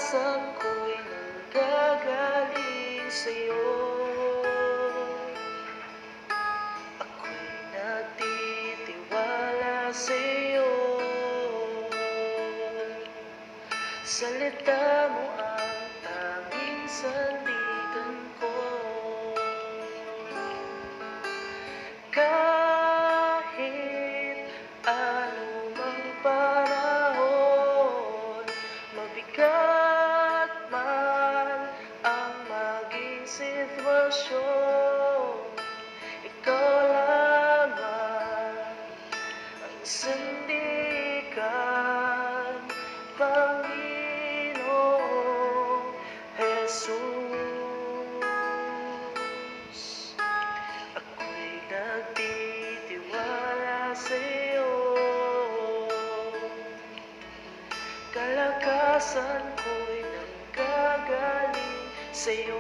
Kalakasan ko'y nanggagaling sa'yo. Ako'y nagtitiwala sa'yo. Salita mo ang tanging sandigan ko. Kahit anumang panahon, mabigat man ang maging sitwasyon, ikaw lamang ang sandigan, Panginoong Jesus. Ako'y nagtitiwala sa'yo. Kalakasan ko'y nanggagaling sa'yo.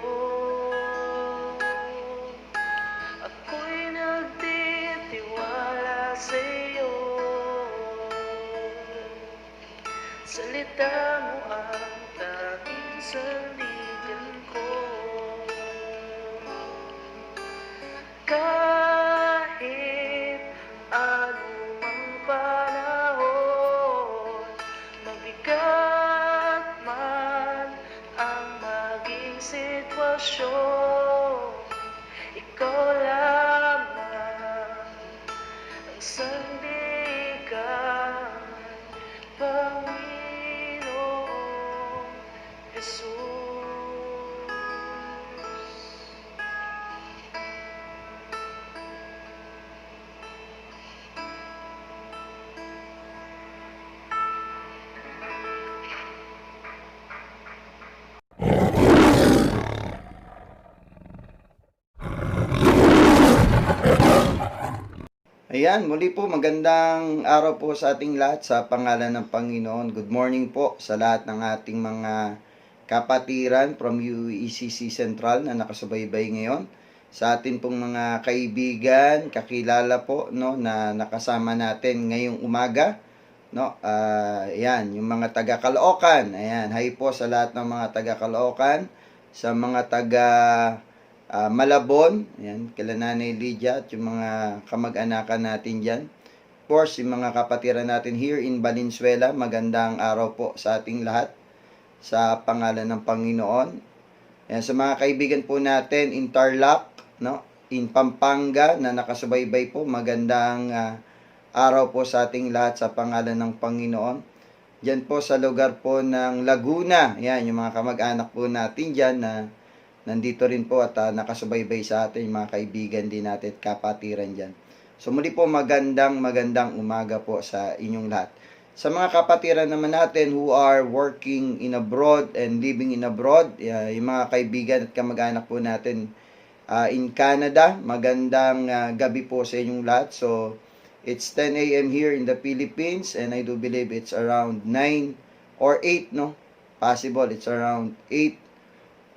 Ako'y nagtitiwala sa'yo. Salita mo ang tanging sandigan ko. Kahit anumang panahon, mabigat man ang maging sitwasyon, ikaw lamang ang sandigan, Panginoong Jesus. Ayan, muli po magandang araw po sa ating lahat sa pangalan ng Panginoon. Good morning po sa lahat ng ating mga kapatiran from UECC Central na nakasubaybay ngayon. Sa atin pong mga kaibigan, kakilala po no na nakasama natin ngayong umaga, no. Ayan, yung mga taga Caloocan. Ayan, hi po sa lahat ng mga taga Caloocan, sa mga taga Malabon, ayan, kila Nanay Lydia at yung mga kamag-anakan natin dyan. Of course, yung mga kapatiran natin here in Valenzuela, magandang araw po sa ating lahat sa pangalan ng Panginoon. Ayan, sa mga kaibigan po natin in Tarlac, no, in Pampanga na nakasubaybay po, magandang araw po sa ating lahat sa pangalan ng Panginoon. Diyan po sa lugar po ng Laguna, ayan, yung mga kamag-anak po natin dyan na nandito rin po at nakasubaybay sa atin, mga kaibigan din natin at kapatiran dyan. So muli po magandang umaga po sa inyong lahat. Sa mga kapatiran naman natin who are working in abroad and living in abroad, yung mga kaibigan at kamag-anak po natin in Canada, magandang gabi po sa inyong lahat. So it's 10 a.m. here in the Philippines and I do believe it's around 9 or 8, no? Possible it's around 8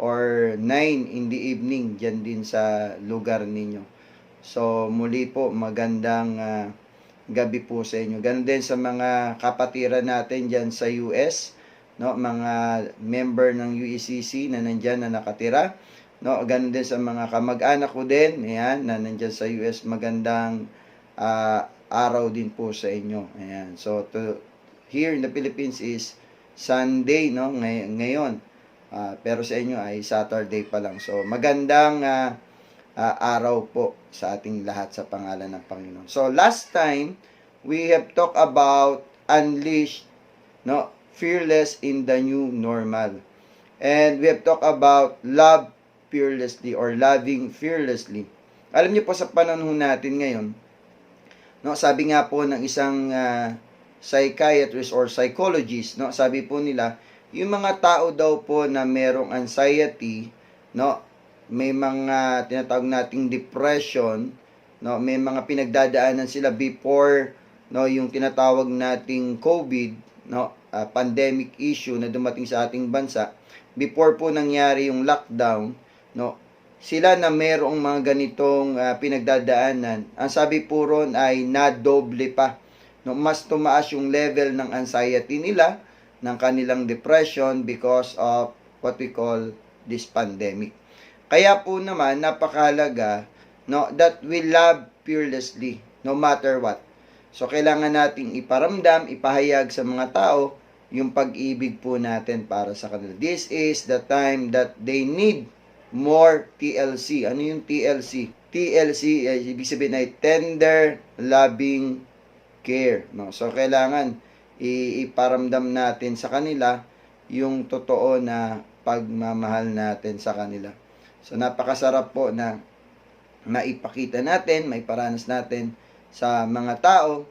or 9 in the evening dyan din sa lugar ninyo. So muli po magandang gabi po sa inyo. Ganun din sa mga kapatiran natin dyan sa US, no, mga member ng UECC na nandyan na nakatira, no, ganun din sa mga kamag-anak ko din, ayan, na nandyan sa US, magandang araw din po sa inyo. Ayan. So here in the Philippines is Sunday, no, ngayon. Pero sa inyo ay Saturday pa lang. So, magandang araw po sa ating lahat sa pangalan ng Panginoon. So, last time, we have talked about unleashed, no, fearless in the new normal. And we have talked about love fearlessly or loving fearlessly. Alam niyo po sa panahon natin ngayon, no, sabi nga po ng isang psychiatrist or psychologist, no, sabi po nila, yung mga tao daw po na merong anxiety, no, may mga tinatawag nating depression, no, may mga pinagdadaanan sila before, no, yung tinatawag nating COVID, no, pandemic issue na dumating sa ating bansa, before po nangyari yung lockdown, no, sila na merong mga ganitong pinagdadaanan, ang sabi po ron ay nadoble pa, no, mas tumaas yung level ng anxiety nila, ng kanilang depression because of what we call this pandemic. Kaya po naman, napakahalaga, no, that we love fearlessly, no matter what. So, kailangan nating iparamdam, ipahayag sa mga tao, yung pag-ibig po natin para sa kanila. This is the time that they need more TLC. Ano yung TLC? TLC, ibig sabihin ay tender, loving care. No? So, kailangan iparamdam natin sa kanila yung totoo na pagmamahal natin sa kanila. So, napakasarap po na maipakita natin, maiparanas natin sa mga tao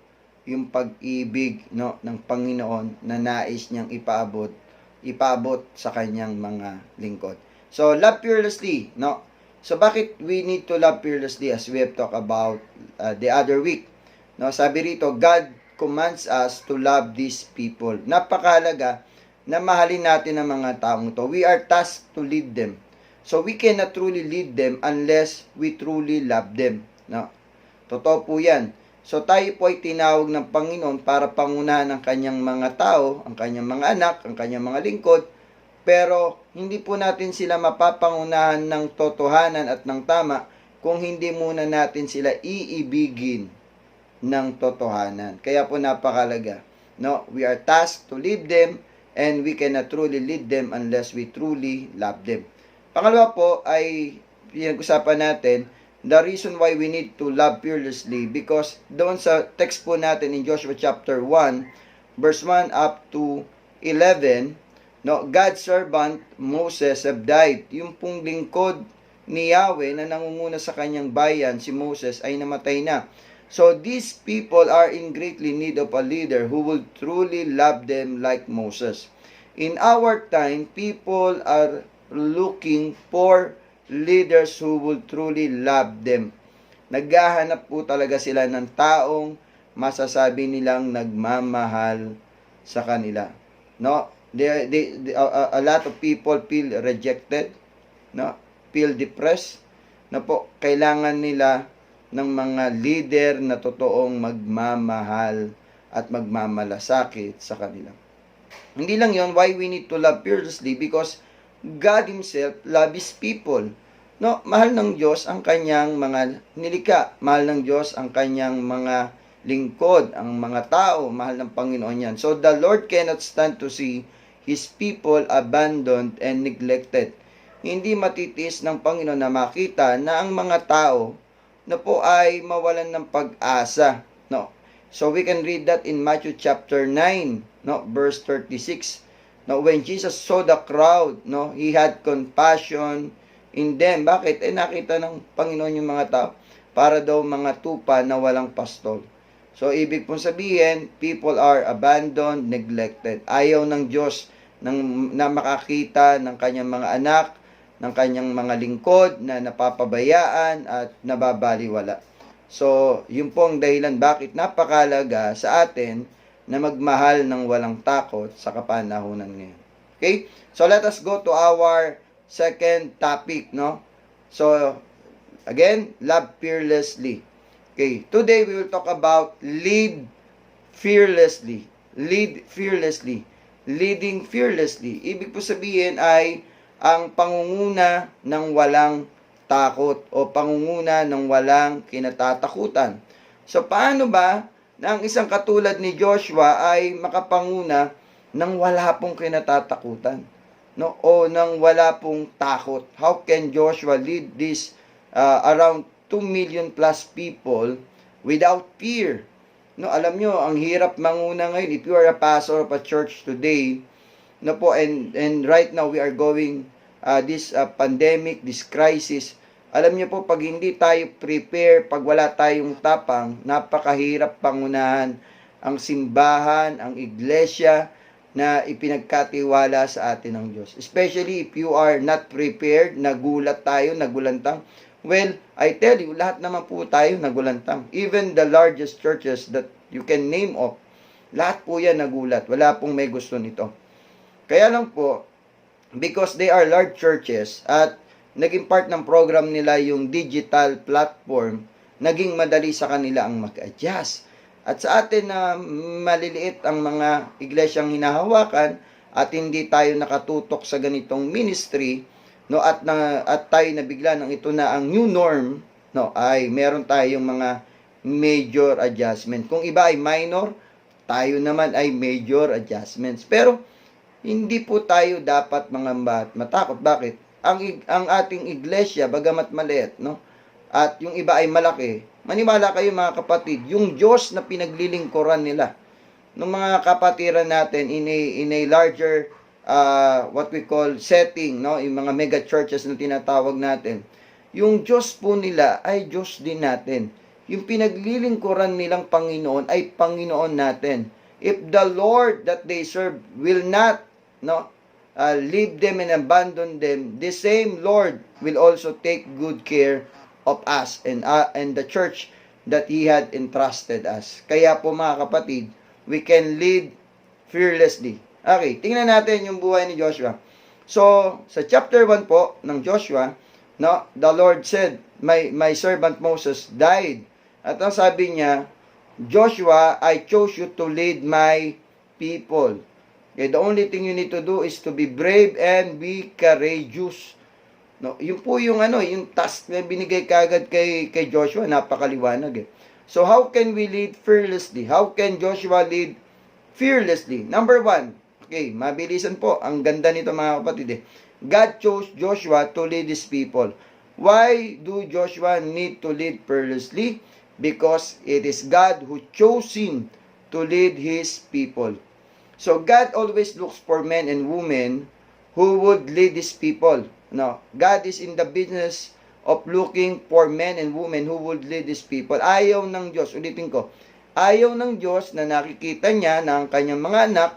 yung pag-ibig, no, ng Panginoon na nais niyang ipaabot sa kanyang mga lingkod. So, love fearlessly, no? So, bakit we need to love fearlessly as we have talked about the other week? No, sabi rito, God commands us to love these people. Napakahalaga na mahalin natin ang mga taong to. We are tasked to lead them. So, we cannot truly lead them unless we truly love them. No? Totoo po yan. So, tayo po ay tinawag ng Panginoon para pangunahan ang kanyang mga tao, ang kanyang mga anak, ang kanyang mga lingkod, pero hindi po natin sila mapapangunahan ng totohanan at ng tama kung hindi muna natin sila iibigin ng totohanan. Kaya po napakalaga. No? We are tasked to lead them and we cannot truly lead them unless we truly love them. Pangalawa po ay pinag-usapan natin the reason why we need to love fearlessly because doon sa text po natin in Joshua chapter 1 verse 1 up to 11, no, God's servant Moses have died. Yung pong lingkod ni Yahweh na nangunguna sa kanyang bayan, si Moses, ay namatay na. So these people are in greatly need of a leader who will truly love them like Moses. In our time, people are looking for leaders who will truly love them. Naghahanap po talaga sila ng taong masasabi nilang nagmamahal sa kanila. No? A lot of people feel rejected, no? Feel depressed, na po kailangan nila ng mga leader na totoong magmamahal at magmamalasakit sa kanila. Hindi lang yon why we need to love fearlessly because God Himself loves His people. No, mahal ng Diyos ang kanyang mga nilikha, mahal ng Diyos ang kanyang mga lingkod, ang mga tao, mahal ng Panginoon yan. So the Lord cannot stand to see His people abandoned and neglected. Hindi matitiis ng Panginoon na makita na ang mga tao na po ay mawalan ng pag-asa. No. So we can read that in Matthew chapter 9, no, verse 36. No, when Jesus saw the crowd, no, He had compassion in them. Bakit? Nakita ng Panginoon yung mga tao para daw mga tupa na walang pastol. So, ibig pong sabihin, people are abandoned, neglected. Ayaw ng Diyos na makakita ng kanyang mga anak, ng kanyang mga lingkod na napapabayaan at nababaliwala. So, yun po ang dahilan bakit napakalaga sa atin na magmahal ng walang takot sa kapanahunan ngayon. Okay? So, let us go to our second topic, no? So, again, love fearlessly. Okay, today we will talk about lead fearlessly. Lead fearlessly. Leading fearlessly. Ibig po sabihin ay ang pangunguna ng walang takot o pangunguna ng walang kinatatakutan. So, paano ba na ang isang katulad ni Joshua ay makapanguna ng wala pong kinatatakutan? No? O ng wala pong takot? How can Joshua lead this around 2 million plus people without fear? No, alam nyo, ang hirap manguna ngayon. If you are a pastor of a church today, no po, and right now we are going this pandemic, this crisis. Alam nyo po, pag hindi tayo prepare, pag wala tayong tapang, napakahirap pangunahan ang simbahan, ang iglesia na ipinagkatiwala sa atin ng Diyos. Especially if you are not prepared, nagulat tayo, nagulantang. Well, I tell you, lahat naman po tayo nagulantang. Even the largest churches that you can name of, lahat po yan nagulat. Wala pong may gusto nito. Kaya lang po, because they are large churches at naging part ng program nila yung digital platform, naging madali sa kanila ang mag-adjust. At sa atin na maliliit ang mga iglesyang hinahawakan at hindi tayo nakatutok sa ganitong ministry, no, at tayo nabigla ng ito na ang new norm, no, ay meron tayong mga major adjustment. Kung iba ay minor, tayo naman ay major adjustments. Pero hindi po tayo dapat mangamba at matakot. Bakit? Ang ating iglesia, bagamat maliit, no, at yung iba ay malaki, maniwala kayo mga kapatid, yung Diyos na pinaglilingkuran nila, ng mga kapatiran natin in a larger, what we call setting, no, yung mga mega churches na tinatawag natin, yung Diyos po nila ay Diyos din natin. Yung pinaglilingkuran nilang Panginoon ay Panginoon natin. If the Lord that they serve will not, no, leave them and abandon them, the same Lord will also take good care of us and the church that He had entrusted us. Kaya po mga kapatid, we can lead fearlessly. Okay, tingnan natin yung buhay ni Joshua. So, sa chapter 1 po ng Joshua, no, the Lord said, my servant Moses died. At ang sabi niya, Joshua, I chose you to lead my people. Okay, the only thing you need to do is to be brave and be courageous. No, yun po yung yung task na binigay kagad kay Joshua, napakaliwanag eh. So how can we lead fearlessly? How can Joshua lead fearlessly? Number 1, okay, mabilisan po. Ang ganda nito mga kapatid eh. God chose Joshua to lead His people. Why do Joshua need to lead fearlessly? Because it is God who chose him to lead His people. So God always looks for men and women who would lead His people. No, God is in the business of looking for men and women who would lead His people. Ayaw ng Diyos, ulitin ko, ayaw ng Diyos na nakikita niya na ang kanyang mga anak,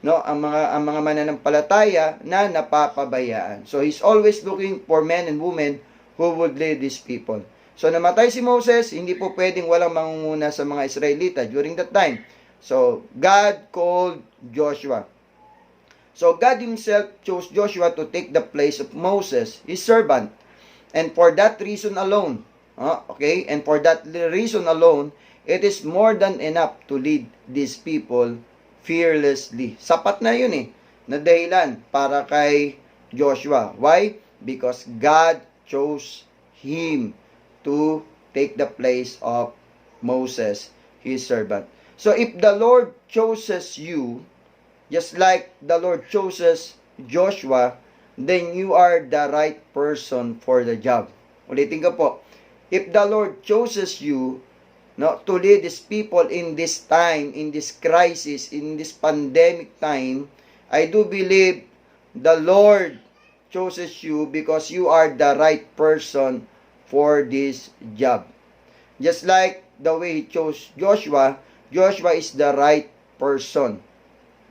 no, ang mga mananampalataya na napapabayaan. So He's always looking for men and women who would lead His people. So namatay si Moses, hindi po pwedeng walang mangunguna sa mga Israelita during that time. So God called Joshua. So God Himself chose Joshua to take the place of Moses, His servant. And for that reason alone, okay, and for that reason alone, it is more than enough to lead these people fearlessly. Sapat na yun eh, na dahilan para kay Joshua. Why? Because God chose him to take the place of Moses, His servant. So if the Lord chooses you, just like the Lord chooses Joshua, then you are the right person for the job. Ulitin ko po. If the Lord chooses you, no, to lead His people in this time, in this crisis, in this pandemic time, I do believe the Lord chooses you because you are the right person for this job. Just like the way He chose Joshua, Joshua is the right person.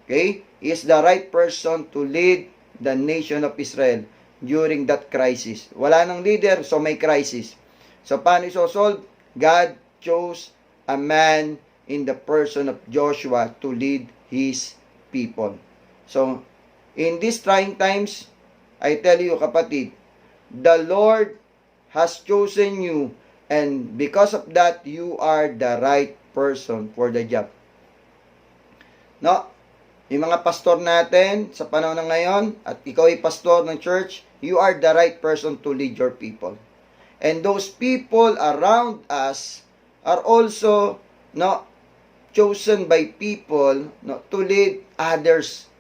Okay? He is the right person to lead the nation of Israel during that crisis. Wala nang leader, so may crisis. So, paano isosolve? God chose a man in the person of Joshua to lead His people. So, in these trying times, I tell you kapatid, the Lord has chosen you, and because of that, you are the right person for the job. No? Yung mga pastor natin sa panahon ng ngayon, at ikaw ay pastor ng church, you are the right person to lead your people. And those people around us are also, no, chosen by people, no, to lead others.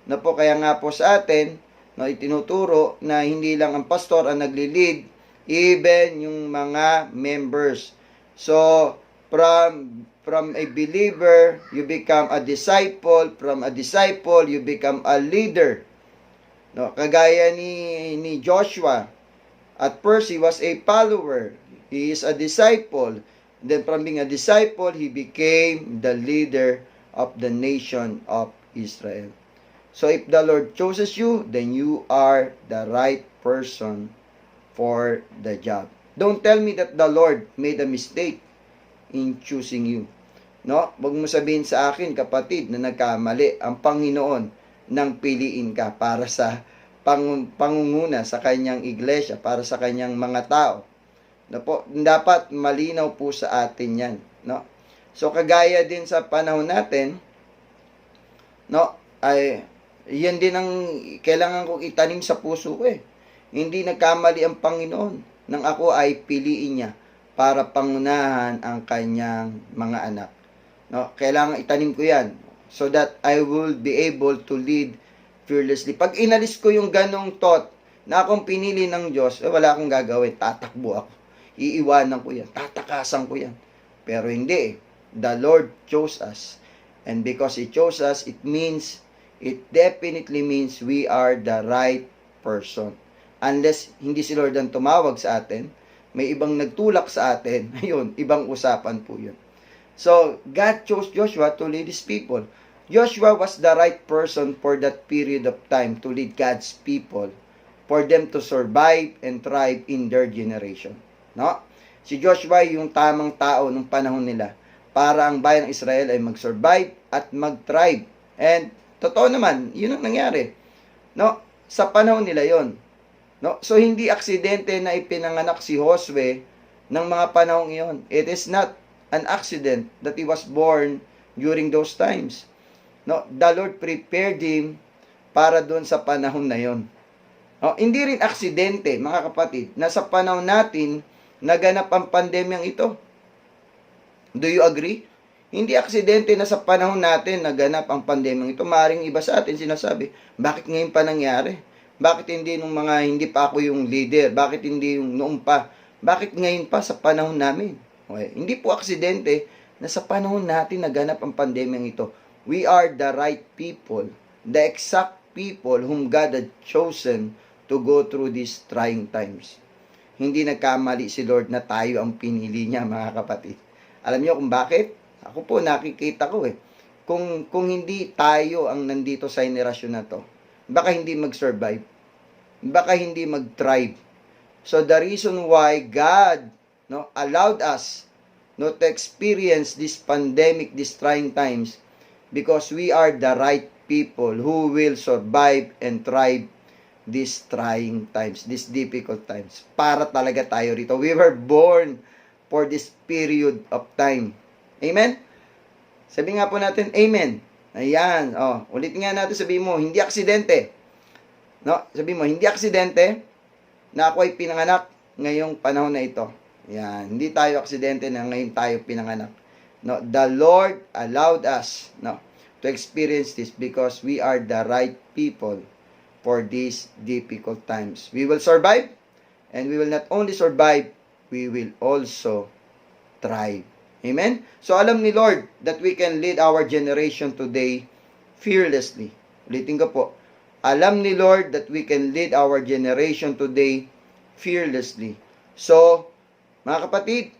Na po, kaya nga po sa atin, no, itinuturo na hindi lang ang pastor ang nagli-lead, even yung mga members. So, from a believer, you become a disciple. From a disciple, you become a leader. No, kagaya ni Joshua. At first, he was a follower. He is a disciple. Then from being a disciple, he became the leader of the nation of Israel. So if the Lord chooses you, then you are the right person for the job. Don't tell me that the Lord made a mistake in choosing you. No? Huwag mo sabihin sa akin, kapatid, na nagkamali ang Panginoon nang piliin ka para sa pangunguna sa kanyang iglesia, para sa kanyang mga tao. No po, dapat malinaw po sa atin yan. No? So kagaya din sa panahon natin, no, ay yan din ang kailangan kong itanim sa puso ko eh. Hindi nagkamali ang Panginoon nang ako ay piliin niya para pangunahan ang kanyang mga anak. No, kailangan itanim ko 'yan so that I will be able to lead fearlessly. Pag inalis ko yung ganong thought na akong pinili ng Diyos, wala akong gagawin, tatakbo ako. Iiwanan ko 'yan, tatakasan ko 'yan. Pero hindi eh. The Lord chose us. And because He chose us, it definitely means we are the right person. Unless hindi si Lord ang tumawag sa atin, may ibang nagtulak sa atin, ayun, ibang usapan po yun. So, God chose Joshua to lead His people. Joshua was the right person for that period of time to lead God's people, for them to survive and thrive in their generation. No? Si Joshua yung tamang tao nung panahon nila para ang bayan ng Israel ay mag-survive at mag-thrive. And totoo naman, yun ang nangyari. No? Sa panahon nila yon. No? So hindi aksidente na ipinanganak si Josue ng mga panahong iyon. It is not an accident that he was born during those times. No? The Lord prepared him para doon sa panahon na yon. No? Hindi rin aksidente, mga kapatid, na sa panahon natin naganap ang pandemyang ito. Do you agree? Hindi aksidente na sa panahon natin naganap ang pandemyang ito. Maring iba sa atin sinasabi, bakit ngayon pa nangyari? Bakit hindi nung mga hindi pa ako yung leader? Bakit hindi yung noon pa? Bakit ngayon pa sa panahon namin? Okay. Hindi po aksidente na sa panahon natin naganap ang pandemyang ito. We are the right people, the exact people whom God had chosen to go through these trying times. Hindi nagkamali si Lord na tayo ang pinili niya, mga kapatid. Alam niyo kung bakit? Ako po nakikita ko eh. Kung hindi tayo ang nandito sa henerasyon na to, baka hindi mag-survive. Baka hindi mag-thrive. So the reason why God allowed us to experience this pandemic, these trying times, because we are the right people who will survive and thrive these trying times, these difficult times. Para talaga tayo rito. We were born for this period of time. Amen? Sabi nga po natin, Amen. Ayan. Ulit nga natin, sabi mo, hindi aksidente. No? Sabi mo, hindi aksidente na ako ay pinanganak ngayong panahon na ito. Ayan. Hindi tayo aksidente na ngayon tayo pinanganak. No? The Lord allowed us to experience this because we are the right people for these difficult times. We will survive, and we will not only survive, we will also thrive. Amen? So alam ni Lord that we can lead our generation today fearlessly. Ulitin ko po. Alam ni Lord that we can lead our generation today fearlessly. So, mga kapatid,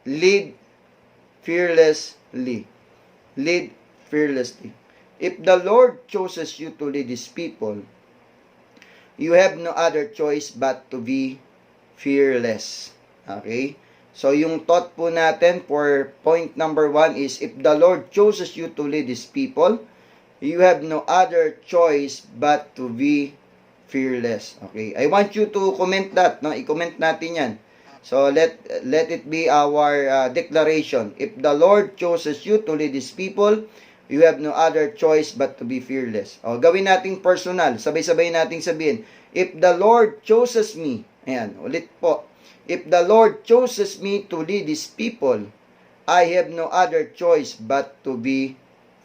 lead fearlessly. Lead fearlessly. If the Lord chooses you to lead His people, you have no other choice but to be fearless. Okay? So, yung thought po natin for point number 1 is, if the Lord chooses you to lead His people, you have no other choice but to be fearless. Okay? I want you to comment that. I-comment natin yan. So, let it be our declaration. If the Lord chooses you to lead His people, you have no other choice but to be fearless. Gawin nating personal. Sabay-sabay nating sabihin, if the Lord chooses me, ayan, ulit po, if the Lord chooses me to lead His people, I have no other choice but to be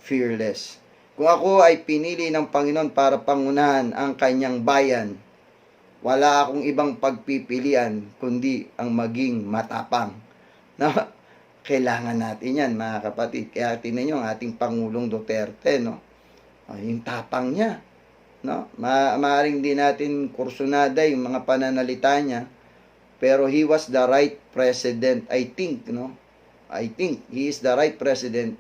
fearless. Kung ako ay pinili ng Panginoon para pangunahan ang kanyang bayan, wala akong ibang pagpipilian kundi ang maging matapang. Kailangan natin yan, mga kapatid. Kaya tingnan nyo ang ating Pangulong Duterte, yung tapang niya. Maaaring din natin kursunada yung mga pananalita niya, pero he was the right president, I think he is the right president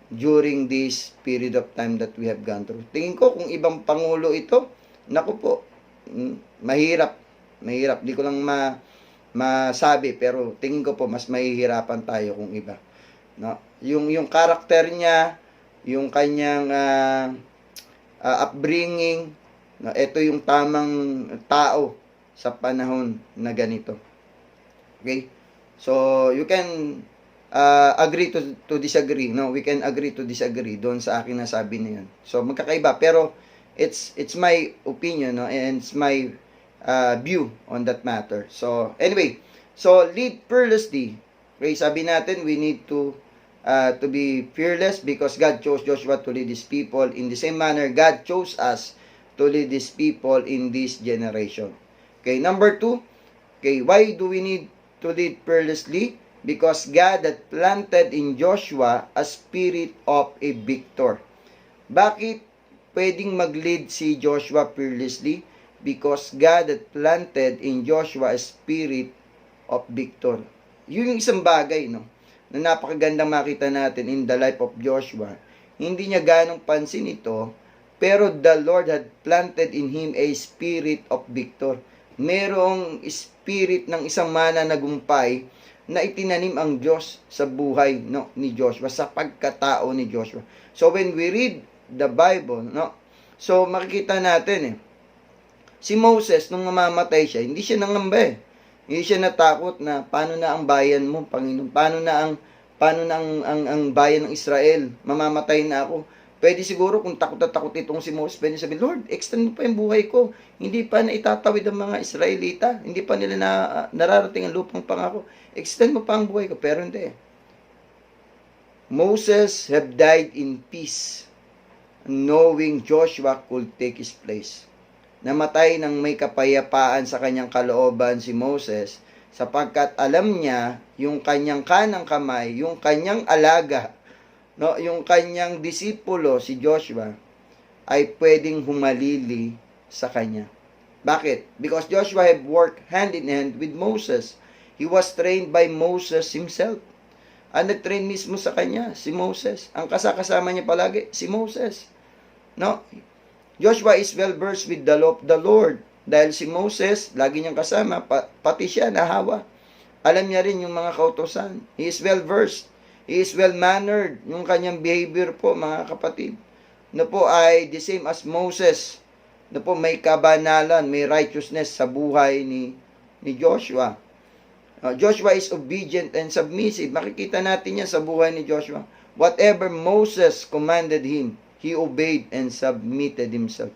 during this period of time that we have gone through. Tingin ko kung ibang pangulo ito, naku po, mahirap. Di ko lang masabi, pero tingin ko po mas mahihirapan tayo kung iba. Yung karakter niya, yung kanyang upbringing, ito yung tamang tao sa panahon na ganito. Okay? So, you can agree to disagree. No, we can agree to disagree doon sa akin nasabi na yun. So magkakaiba, pero it's my opinion, no, and it's my view on that matter. So anyway, so lead fearlessly. Okay, sabi natin we need to be fearless because God chose Joshua to lead His people. In the same manner, God chose us to lead His people in this generation. Okay, number 2. Okay, why do we need to lead fearlessly? Because God had planted in Joshua a spirit of a victor. Bakit pwedeng mag-lead si Joshua fearlessly? Because God had planted in Joshua a spirit of victor. Yun yung isang bagay, no, na napakagandang makita natin in the life of Joshua. Hindi niya ganong pansin ito, pero the Lord had planted in him a spirit of victor. Merong spirit ng isang mananagumpay na itinanim ang Diyos sa buhay, no, ni Joshua, sa pagkatao ni Joshua. So when we read the Bible, no, so makikita natin si Moses nung mamamatay siya, hindi siya nangamba Hindi siya natakot na paano na ang bayan mo, Panginoon, paano na ang bayan ng Israel, mamamatay na ako. Pwede siguro kung takot na takot itong si Moses, pwede sabihin, Lord, extend mo pa yung buhay ko. Hindi pa na itatawid ang mga Israelita. Hindi pa nila nararating ang lupang pangako. Extend mo pa ang buhay ko. Pero hindi. Moses have died in peace, knowing Joshua could take his place. Namatay ng may kapayapaan sa kanyang kalooban si Moses, sapagkat alam niya yung kanyang kanang kamay, yung kanyang alaga, no, yung kanyang disipulo si Joshua ay pwedeng humalili sa kanya. Bakit? Because Joshua had worked hand in hand with Moses. He was trained by Moses himself. Ang nag-train mismo sa kanya, si Moses. Ang kasama niya palagi, si Moses. No? Joshua is well versed with the law of the Lord. Dahil si Moses, lagi niyang kasama, pati siya nahawa. Alam niya rin yung mga kautosan. He is well versed. He is well-mannered. Yung kanyang behavior po, mga kapatid, na po ay the same as Moses. Na po may kabanalan, may righteousness sa buhay ni Joshua. Joshua is obedient and submissive. Makikita natin yan sa buhay ni Joshua. Whatever Moses commanded him, he obeyed and submitted himself.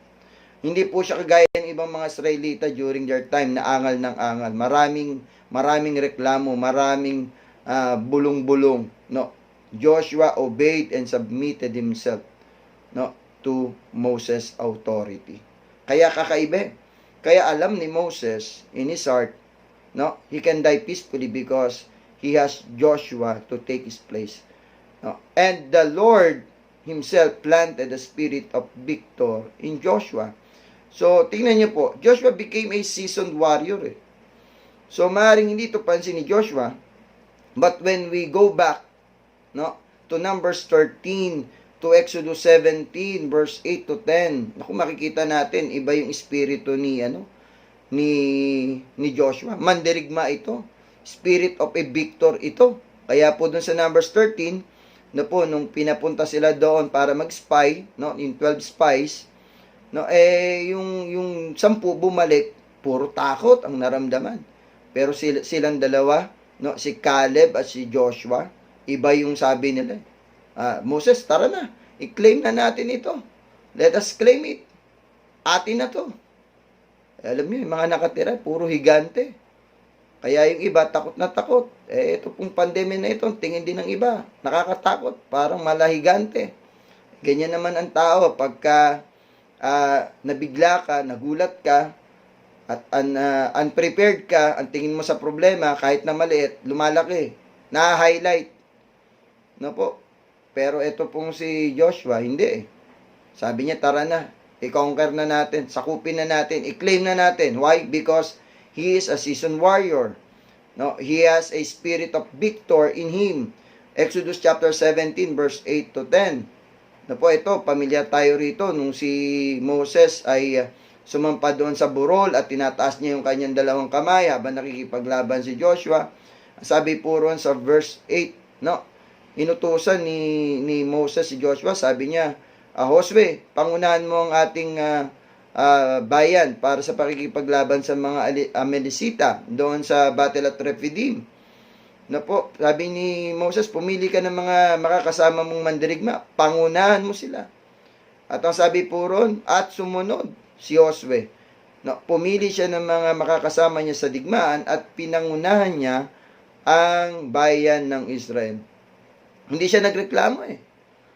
Hindi po siya kagaya ng ibang mga Israelita during their time na angal ng angal. Maraming reklamo, maraming bulong-bulong. No, Joshua obeyed and submitted himself, no, to Moses' authority. Kaya kakaiba. Kaya alam ni Moses in his heart, no, he can die peacefully because he has Joshua to take his place. No? And the Lord himself planted the spirit of victor in Joshua. So, tingnan niyo po, Joshua became a seasoned warrior. So, maaaring hindi ito pansin ni Joshua, but when we go back, no, to Numbers 13, to Exodus 17, verse 8 to 10, naku, makikita natin, iba yung espiritu ni Joshua. Mandirigma ito. Spirit of a victor ito. Kaya po dun sa Numbers 13, na po, nung pinapunta sila doon para mag-spy, no, in 12 spies, no, yung 10 bumalik, puro takot ang naramdaman. Pero silang dalawa, no, si Caleb at si Joshua, iba yung sabi nila. Moses, tara na, i-claim na natin ito. Let us claim it. Atin na to. Alam niyo, yung mga nakatira, puro higante. Kaya yung iba, takot na takot. Ito pong pandemya na ito, tingin din ng iba, nakakatakot, parang malahigante. Ganyan naman ang tao, pagka nabigla ka, nagulat ka, at unprepared ka, ang tingin mo sa problema, kahit na maliit, lumalaki, na-highlight. No po? Pero ito pong si Joshua, hindi Sabi niya, tara na, i-conquer na natin, sakupin na natin, i-claim na natin. Why? Because he is a seasoned warrior. No, he has a spirit of victor in him. Exodus chapter 17 verse 8 to 10. Na po ito, pamilyar tayo rito nung si Moses ay sumampa doon sa burol at tinataas niya yung kanyang dalawang kamay habang nakikipaglaban si Joshua. Sabi po ron sa verse 8, no, inutusan ni Moses si Joshua, sabi niya, Josue, pangunahan mo ang ating bayan para sa pakikipaglaban sa mga Amelisita doon sa Battle at Rephidim. Na po, sabi ni Moses, pumili ka ng mga makakasama mong mandirigma, pangunahan mo sila. At ang sabi po ron, at sumunod si Josue. No, pumili siya ng mga makakasama niya sa digmaan at pinangunahan niya ang bayan ng Israel. Hindi siya nagreklamo eh.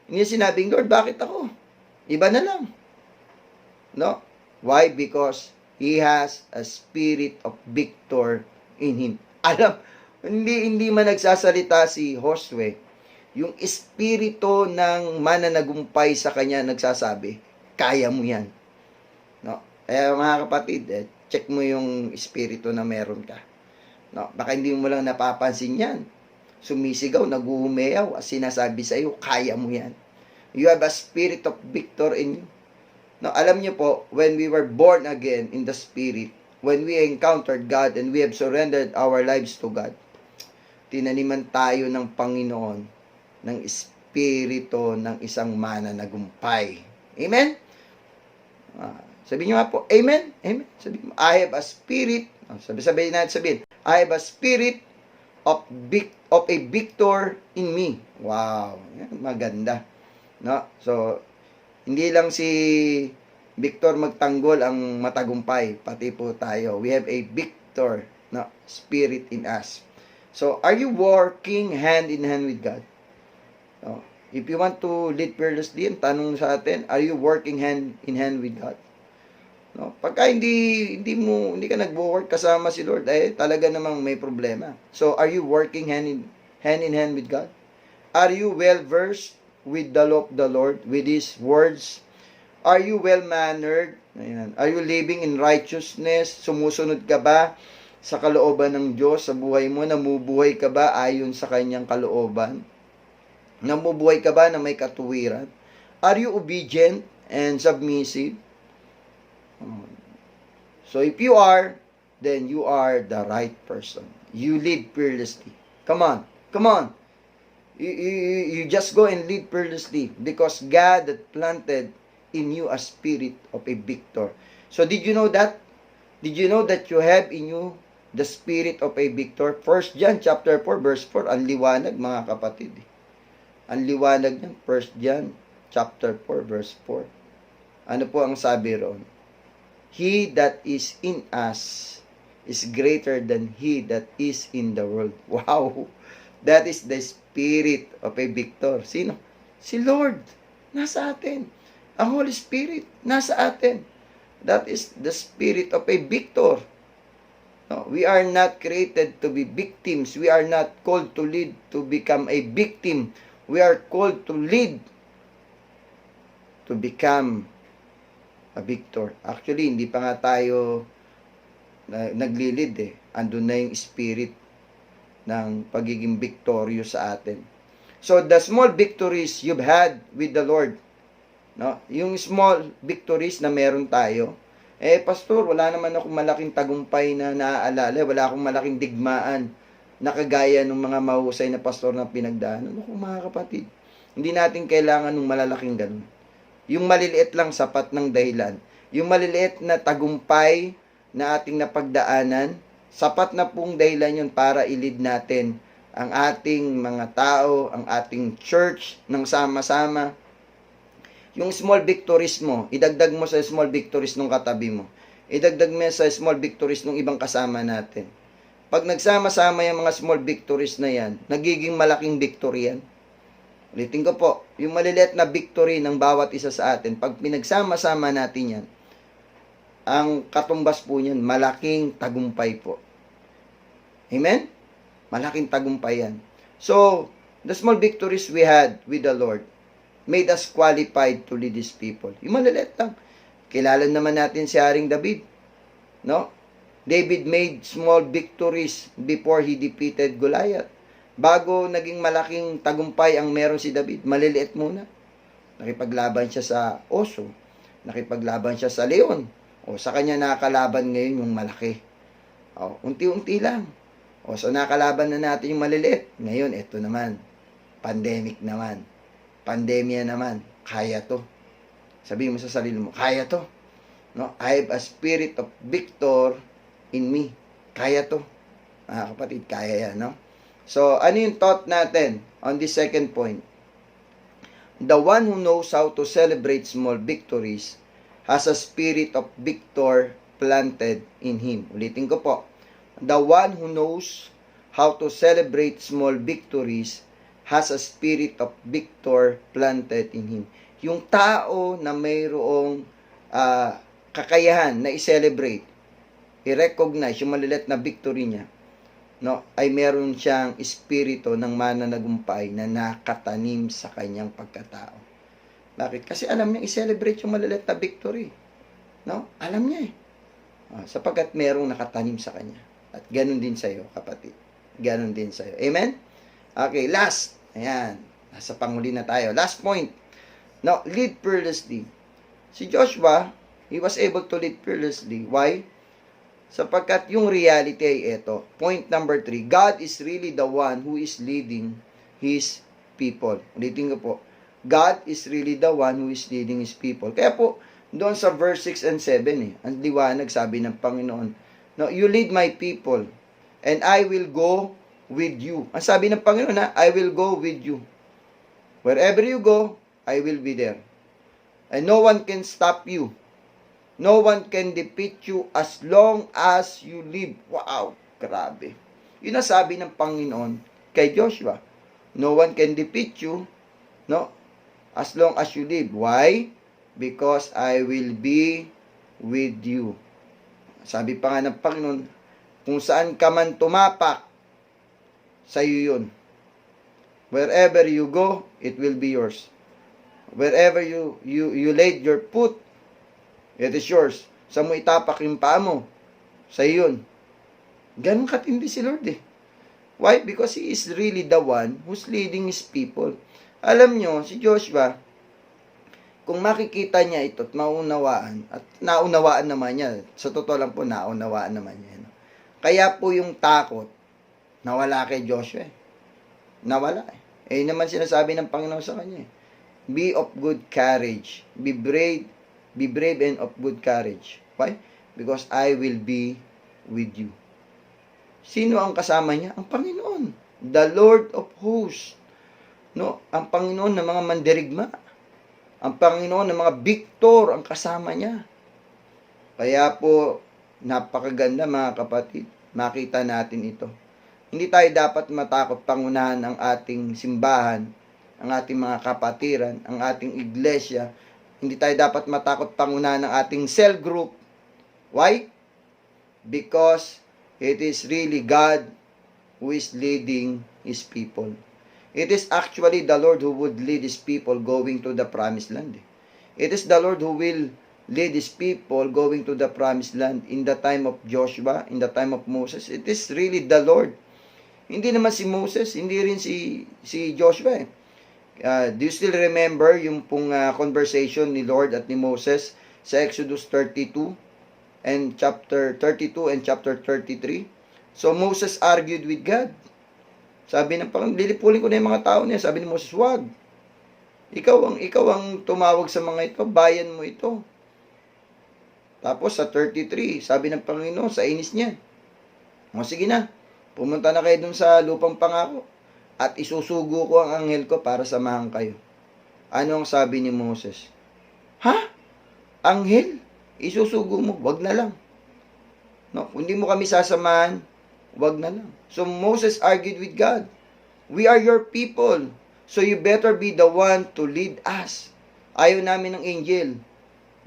Hindi sinabing, Lord, bakit ako? Iba na lang. No? Why? Because he has a spirit of victor in him. Alam, hindi man nagsasalita si Josue, yung espiritu ng mananagumpay sa kanya nagsasabi, kaya mo yan. No? Kaya mga kapatid, check mo yung espiritu na meron ka. No? Baka hindi mo lang napapansin yan. Sumisigaw, naguhumayaw, sinasabi sa iyo, kaya mo yan. You have a spirit of victor in you. No, alam niyo po, when we were born again in the Spirit, when we encountered God and we have surrendered our lives to God, tinaniman tayo ng Panginoon ng espiritu ng isang mananagumpay. Amen? Sabihin niyo nga po, Amen? Amen? Sabihin mo, I have a spirit, sabihin natin, I have a spirit of a victor in me. Wow, maganda. No? So, hindi lang si Victor magtanggol ang matagumpay, pati po tayo. We have a victor, no, spirit in us. So, are you working hand in hand with God? No? If you want to lead fearlessly, ang tanong sa atin, are you working hand in hand with God? No? Pagka hindi ka nagwo-work kasama si Lord, talaga namang may problema. So, are you working hand in hand with God? Are you well versed with the law of the Lord, with His words? Are you well-mannered? Ayan. Are you living in righteousness? Sumusunod ka ba sa kalooban ng Diyos sa buhay mo? Namubuhay ka ba ayon sa kanyang kalooban? Namubuhay ka ba na may katuwiran? Are you obedient and submissive? So if you are, then you are the right person. You lead fearlessly. Come on. Come on. You just go and lead fearlessly because God that planted in you a spirit of a victor. So did you know that? Did you know that you have in you the spirit of a victor? 1 John chapter 4 verse 4. Ang liwanag mga kapatid. Ang liwanag niyan. 1 John chapter 4 verse 4. Ano po ang sabi roon? He that is in us is greater than he that is in the world. Wow! That is the spirit of a victor. Sino? Si Lord. Nasa atin. Ang Holy Spirit. Nasa atin. That is the spirit of a victor. No, we are not created to be victims. We are not called to lead to become a victim. We are called to lead to become a victor. Actually, hindi pa nga tayo naglilid Andun na yung spirit ng pagiging victorious sa atin. So, the small victories you've had with the Lord, no? Yung small victories na meron tayo, pastor, wala naman akong malaking tagumpay na naaalala, wala akong malaking digmaan na kagaya ng mga mahusay na pastor na pinagdaanan. Naku, mga kapatid, hindi natin kailangan ng malalaking ganun. Yung maliliit lang sapat ng dahilan. Yung maliliit na tagumpay na ating napagdaanan, sapat na pong dahilan yun para i-lead natin ang ating mga tao, ang ating church, ng sama-sama. Yung small victories mo, idagdag mo sa small victories ng katabi mo. Idagdag mo sa small victories ng ibang kasama natin. Pag nagsama-sama yung mga small victories na yan, nagiging malaking victory yan. Ulitin ko po, yung maliliit na victory ng bawat isa sa atin, pag pinagsama-sama natin yan, ang katumbas po niyan, malaking tagumpay po. Amen? Malaking tagumpay yan. So, the small victories we had with the Lord made us qualified to lead His people. Yung maliliit lang. Kilala naman natin si Haring David. No? David made small victories before he defeated Goliath. Bago naging malaking tagumpay ang meron si David, maliliit muna. Nakipaglaban siya sa oso. Nakipaglaban siya sa leon. O sa kanya nakakalaban ngayon yung malaki. O, unti-unti lang. O so nakalaban na natin yung maliliit. Ngayon, ito naman. Pandemic naman. Pandemya naman. Kaya to. Sabihin mo sa sarili mo, kaya to. No? I have a spirit of victor in me. Kaya to. Mga kapatid, kaya yan, no? So, ano yung thought natin on this second point? The one who knows how to celebrate small victories has a spirit of victor planted in him. Ulitin ko po. The one who knows how to celebrate small victories has a spirit of victor planted in him. Yung tao na mayroong kakayahan na i-celebrate, i-recognize yung malilit na victory niya, no, ay meron siyang espiritu ng mananagumpay na nakatanim sa kanyang pagkatao. Bakit? Kasi alam niya i-celebrate yung malilit na victory. No? Alam niya eh. Sapagkat merong nakatanim sa kanya. At ganun din sa iyo, kapatid. Ganun din sa iyo. Amen? Okay, last. Ayan. Nasa panghuli na tayo. Last point. Now, lead fearlessly. Si Joshua, he was able to lead fearlessly. Why? Sapagkat yung reality ay ito. Point number 3. God is really the one who is leading His people. Ulitin ko po. God is really the one who is leading His people. Kaya po, doon sa verse 6 and 7, ang liwanag sabi ng Panginoon, no, you lead my people, and I will go with you. Ang sabi ng Panginoon, I will go with you. Wherever you go, I will be there. And no one can stop you. No one can defeat you as long as you live. Wow, grabe. Yun ang sabi ng Panginoon kay Joshua. No one can defeat you, no, as long as you live. Why? Because I will be with you. Sabi pa nga ng Panginoon, kung saan ka man tumapak, sa iyo yun. Wherever you go, it will be yours. Wherever you laid your foot, it is yours. Sa mo itapak yung paa mo, sa iyo yun. Ganun katindi si Lord eh. Why? Because He is really the one who's leading His people. Alam nyo, si Joshua, kung makikita niya ito at maunawaan, at naunawaan naman niya, sa totoo lang po, naunawaan naman niya. No? Kaya po yung takot, nawala kay Joshua. Nawala eh. Eh naman sinasabi ng Panginoon sa kanya eh. Be of good courage. Be brave and of good courage. Why? Because I will be with you. Sino ang kasama niya? Ang Panginoon. The Lord of hosts. No? Ang Panginoon ng mga mandirigma. Ang Panginoon ng mga victor ang kasama niya. Kaya po, napakaganda mga kapatid. Makita natin ito. Hindi tayo dapat matakot pangunahan ang ating simbahan, ang ating mga kapatiran, ang ating iglesia. Hindi tayo dapat matakot pangunahan ang ating cell group. Why? Because it is really God who is leading His people. It is actually the Lord who would lead His people going to the promised land. It is the Lord who will lead His people going to the promised land in the time of Joshua, in the time of Moses. It is really the Lord. Hindi naman si Moses, hindi rin si Joshua. Do you still remember yung pong conversation ni Lord at ni Moses sa Exodus 32 and chapter 32 and chapter 33? So Moses argued with God. Sabi ng Panginoon, lilipulin ko na yung mga tao niya. Sabi ni Moses, wag. Ikaw ang tumawag sa mga ito, bayan mo ito. Tapos sa 33, sabi ng Panginoon sa inis niya, o sige na, pumunta na kayo dun sa lupang pangako at isusugo ko ang anghel ko para samahan kayo. Ano ang sabi ni Moses? Ha? Anghel? Isusugo mo? Wag na lang. No, kung hindi mo kami sasamahan, wag na lang. So Moses argued with God. We are your people. So you better be the one to lead us. Ayaw namin ng angel.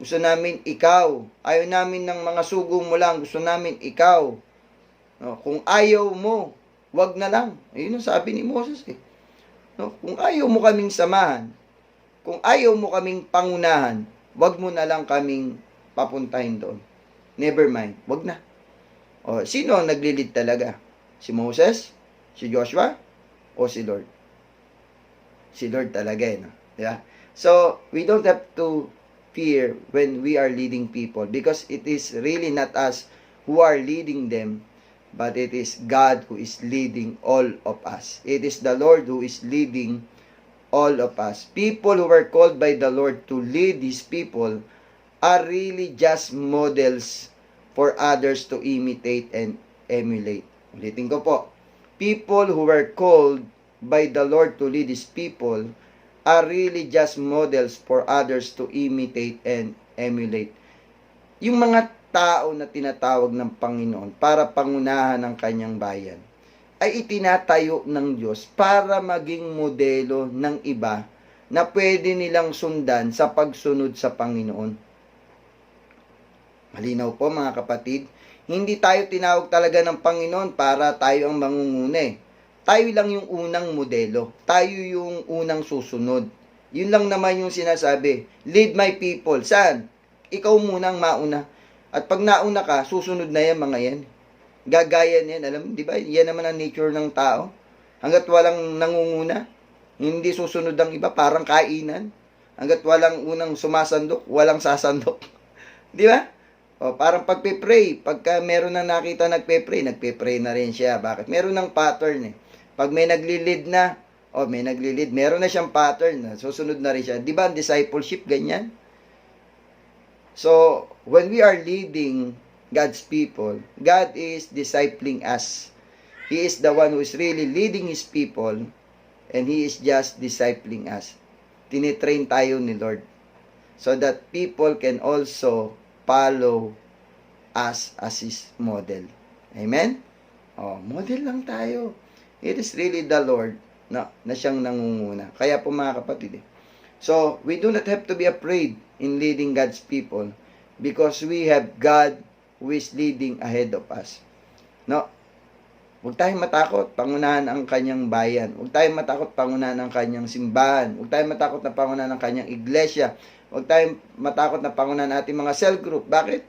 Gusto namin ikaw. Ayaw namin ng mga sugo mo lang. Gusto namin ikaw. No, kung ayaw mo, wag na lang. Ayun ang sabi ni Moses eh. No, kung ayaw mo kaming samahan, kung ayaw mo kaming pangunahan, wag mo na lang kaming papuntahin doon. Never mind. Wag na. O, sino ang naglilid talaga? Si Moses? Si Joshua? O si Lord? Si Lord talaga eh. No? Yeah? So, we don't have to fear when we are leading people because it is really not us who are leading them, but it is God who is leading all of us. It is the Lord who is leading all of us. People who were called by the Lord to lead His people are really just models for others to imitate and emulate. Ulitin ko po. people who were called by the Lord to lead His people are really just models for others to imitate and emulate. Yung mga tao na tinatawag ng Panginoon para pangunahan ng kanyang bayan ay itinatayo ng Diyos para maging modelo ng iba na pwede nilang sundan sa pagsunod sa Panginoon. Malinaw po mga kapatid, hindi tayo tinawag talaga ng Panginoon para tayo ang mangunguna eh. Tayo lang yung unang modelo. Tayo yung unang susunod. Yun lang naman yung sinasabi. Lead my people. Saan? Ikaw munang mauna. At pag nauna ka, susunod na yan mga yan. Gagaya yan. Alam, di ba? Yan naman ang nature ng tao. Hanggat walang nangunguna, hindi susunod ang iba. Parang kainan. Hanggat walang unang sumasandok, walang sasandok. Di ba? O, parang pagpe-pray. Pagka meron na nakita nagpe-pray na rin siya. Bakit? Meron ng pattern eh. Pag may nagli-lead na, may nagli-lead, meron na siyang pattern na susunod na rin siya. Di ba ang discipleship ganyan? So, when we are leading God's people, God is discipling us. He is the one who is really leading His people and He is just discipling us. Tinitrain tayo ni Lord so that people can also follow us as His model. Amen? Model lang tayo. It is really the Lord na siyang nangunguna. Kaya po mga kapatid, so we do not have to be afraid in leading God's people because we have God who is leading ahead of us. No? Huwag tayong matakot pangunahan ang kanyang bayan. Huwag tayong matakot pangunahan ang kanyang simbahan. Huwag tayong matakot na pangunahan ang kanyang iglesia. Huwag tayong matakot na pangunahan ating mga cell group. Bakit?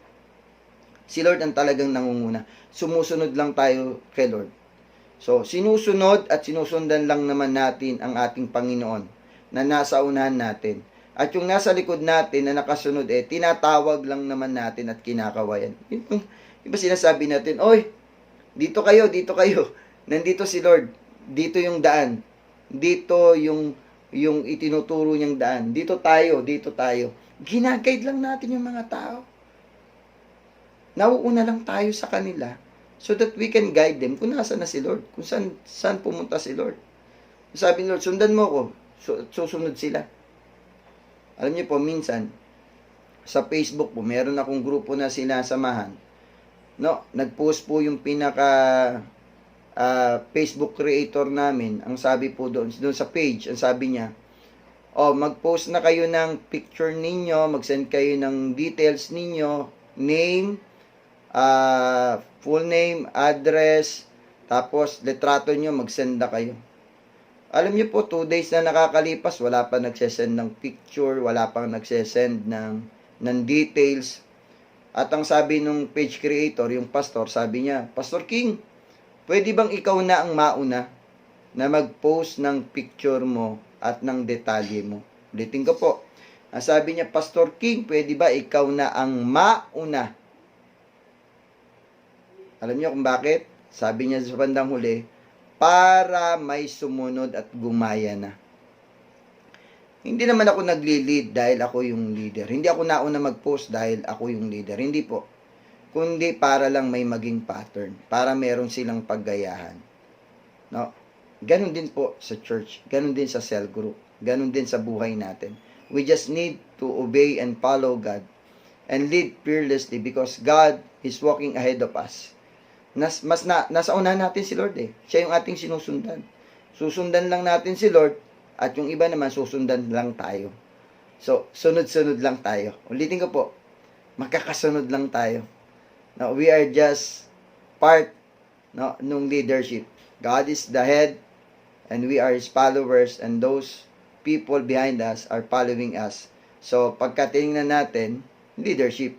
Si Lord ang talagang nangunguna. Sumusunod lang tayo kay Lord. So, sinusunod at sinusundan lang naman natin ang ating Panginoon na nasa unahan natin. At yung nasa likod natin na nakasunod tinatawag lang naman natin at kinakawayan. Iba sinasabi natin, oy, dito kayo. Nandito si Lord. Dito yung daan. Dito yung itinuturo niyang daan. Dito tayo. Ginaguide lang natin yung mga tao. Nauuna lang tayo sa kanila so that we can guide them kung nasa na si Lord, kung saan pumunta si Lord. Sabi ni Lord, sundan mo ko, susunod sila. Alam niyo po, minsan, sa Facebook po, meron akong grupo na sinasamahan. No, nag-post po yung pinaka Facebook creator namin. Ang sabi po doon sa page, ang sabi niya, mag-post na kayo ng picture ninyo, mag-send kayo ng details ninyo, name, full name, address, tapos litrato nyo, mag-send na kayo. Alam nyo po, 2 days na nakakalipas, wala pa nagsesend ng picture, wala pang nagsesend ng details. At ang sabi nung page creator, yung pastor, sabi niya, Pastor King, pwede bang ikaw na ang mauna na mag-post ng picture mo at ng detalye mo? Ulitin ko po. Ang sabi niya, Pastor King, pwede ba ikaw na ang mauna? Alam niyo kung bakit? Sabi niya sa bandang huli, para may sumunod at gumaya na. Hindi naman ako nagli-lead dahil ako yung leader. Hindi ako nauna mag-post dahil ako yung leader. Hindi po. Kundi para lang may maging pattern. Para meron silang paggayahan. No? Ganon din po sa church. Ganon din sa cell group. Ganon din sa buhay natin. We just need to obey and follow God and lead fearlessly because God is walking ahead of us. Nasa unahan natin si Lord Siya yung ating sinusundan. Susundan lang natin si Lord at yung iba naman susundan lang tayo. So, sunod-sunod lang tayo. Ulitin ko po, magkakasunod lang tayo. Now, we are just part nung leadership. God is the head and we are His followers and those people behind us are following us. So, pagka tinignan natin, leadership.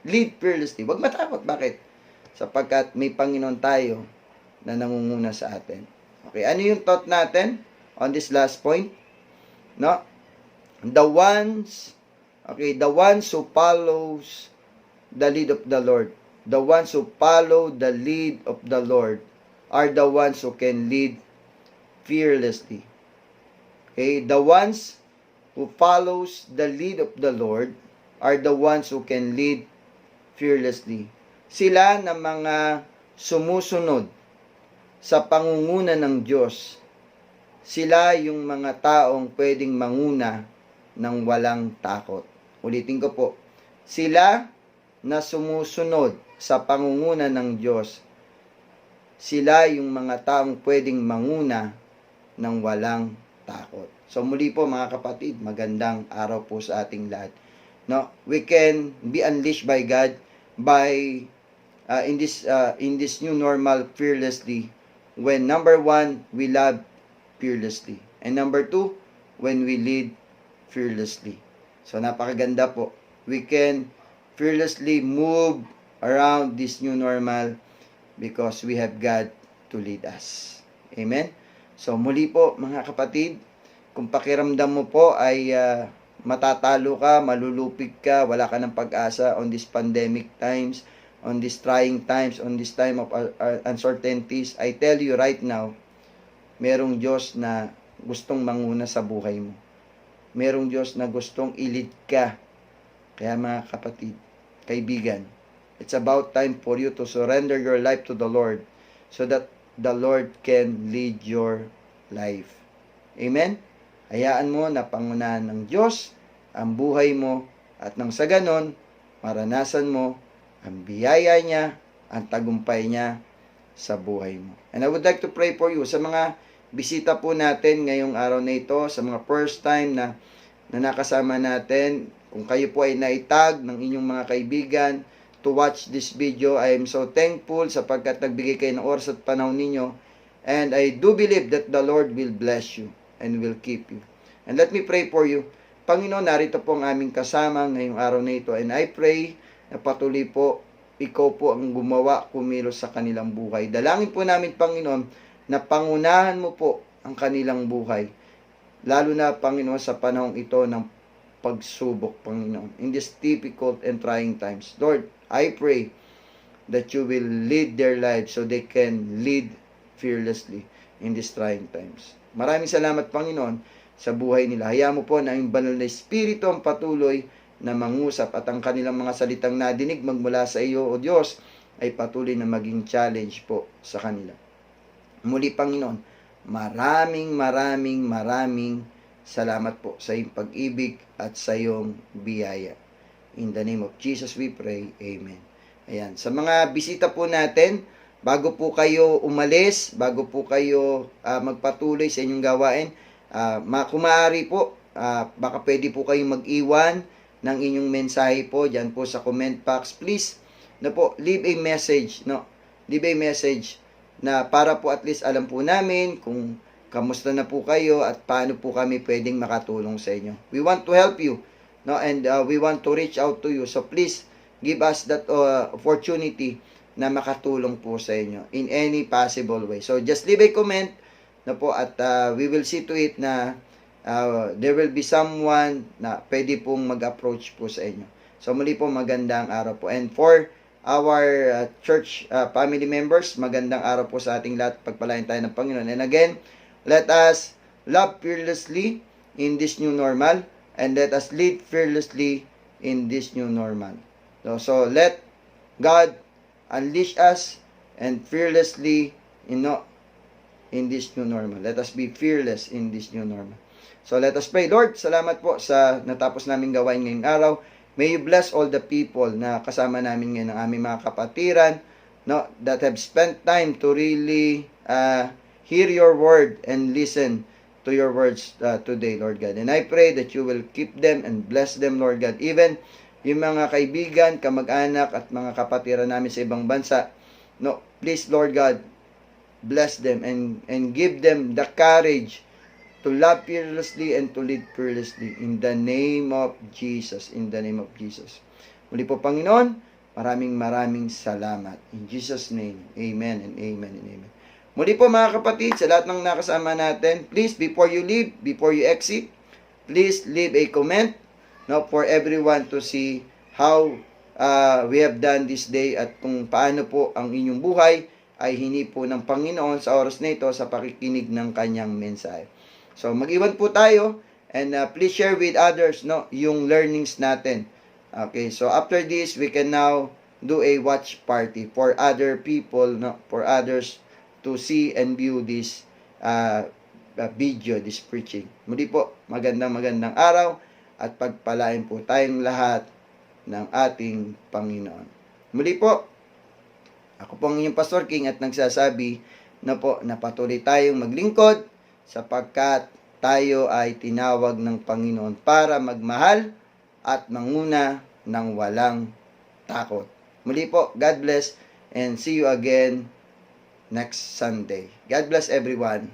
Lead fearlessly. Huwag matakot. Bakit? Sapagkat may Panginoon tayo na nangunguna sa atin. Okay, ano yung thought natin on this last point? No? The ones who follows the lead of the Lord, the ones who follow the lead of the Lord are the ones who can lead fearlessly. Okay, the ones who follows the lead of the Lord are the ones who can lead fearlessly. Sila na mga sumusunod sa pangunguna ng Diyos, sila yung mga taong pwedeng manguna ng walang takot. Ulitin ko po, sila na sumusunod sa pangunguna ng Diyos, sila yung mga taong pwedeng manguna ng walang takot. So muli po mga kapatid, magandang araw po sa ating lahat. No, we can be unleashed by God by in this new normal fearlessly. When number 1, we love fearlessly, and number 2, when we lead fearlessly. So napakaganda po. We can fearlessly move around this new normal because we have God to lead us. Amen? So muli po mga kapatid, kung pakiramdam mo po ay matatalo ka, malulupig ka, wala ka ng pag-asa on this pandemic times, on these trying times, on this time of uncertainties, I tell you right now, merong Diyos na gustong manguna sa buhay mo. Merong Diyos na gustong i-lead ka. Kaya mga kapatid, kaibigan, it's about time for you to surrender your life to the Lord so that the Lord can lead your life. Amen? Hayaan mo na pangunahan ng Diyos ang buhay mo at nang sa ganon, maranasan mo ang biyaya niya, ang tagumpay niya sa buhay mo. And I would like to pray for you sa mga bisita po natin ngayong araw na ito, sa mga first time na nakasama natin. Kung kayo po ay naitag ng inyong mga kaibigan to watch this video, I am so thankful sapagkat nagbigay kayo ng oras at panahon ninyo. And I do believe that the Lord will bless you and will keep you. And let me pray for you. Panginoon, narito po ang aming kasama ngayong araw na ito. And I pray na patuloy po, ikaw po ang gumawa, kumilos sa kanilang buhay. Dalangin po namin, Panginoon, na pangunahan mo po ang kanilang buhay. Lalo na, Panginoon, sa panahong ito ng pagsubok, Panginoon. In these difficult and trying times. Lord, I pray that you will lead their lives so they can lead fearlessly in these trying times. Maraming salamat, Panginoon, sa buhay nila. Hayaan mo po na ang banal na Espiritu ang patuloy na mangusap at ang kanilang mga salitang nadinig magmula sa iyo, O Diyos, ay patuloy na maging challenge po sa kanila. Muli, Panginoon, maraming salamat po sa iyong pag-ibig at sa iyong biyaya. In the name of Jesus we pray. Amen. Ayan. Sa mga bisita po natin, bago po kayo umalis, bago po kayo magpatuloy sa inyong gawain, kung maaari po, baka pwede po kayong mag-iwan ng inyong mensahe po dyan po sa comment box. Please, leave a message, leave a message na para po at least alam po namin kung kamusta na po kayo at paano po kami pwedeng makatulong sa inyo. We want to help you, and we want to reach out to you. So please, give us that opportunity na makatulong po sa inyo in any possible way. So just leave a comment at we will see to it na there will be someone na pwede pong mag-approach po sa inyo. So muli po, magandang araw po. And for our church family members, magandang araw po sa ating lahat. Pagpalain tayo ng Panginoon. And again, let us love fearlessly in this new normal, and let us lead fearlessly in this new normal. So let God unleash us and fearlessly in this new normal. Let us be fearless in this new normal. So let us pray. Lord, salamat po sa natapos namin gawain ngayong araw. May you bless all the people na kasama namin ngayon, ng aming mga kapatiran, that have spent time to really hear your word and listen to your words today, Lord God. And I pray that you will keep them and bless them, Lord God. Even yung mga kaibigan, kamag-anak at mga kapatiran namin sa ibang bansa, please, Lord God, bless them and give them the courage to love fearlessly and to lead fearlessly in the name of Jesus. In the name of Jesus. Muli po, Panginoon, maraming salamat. In Jesus' name, amen and amen and amen. Muli po mga kapatid, sa lahat ng nakasama natin, please, before you leave, before you exit, please leave a comment for everyone to see how we have done this day at kung paano po ang inyong buhay ay hinipo ng Panginoon sa oras na ito sa pakikinig ng kanyang mensahe. So mag-iwan po tayo and please share with others yung learnings natin. Okay, so after this we can now do a watch party for other people, for others to see and view this video, this preaching. Muli po, magandang araw at pagpalain po tayong lahat ng ating Panginoon. Muli po, ako po ang inyong Pastor King at nagsasabi na po na patuloy tayong maglingkod sapagkat tayo ay tinawag ng Panginoon para magmahal at manguna ng walang takot. Muli po, God bless and see you again next Sunday. God bless everyone.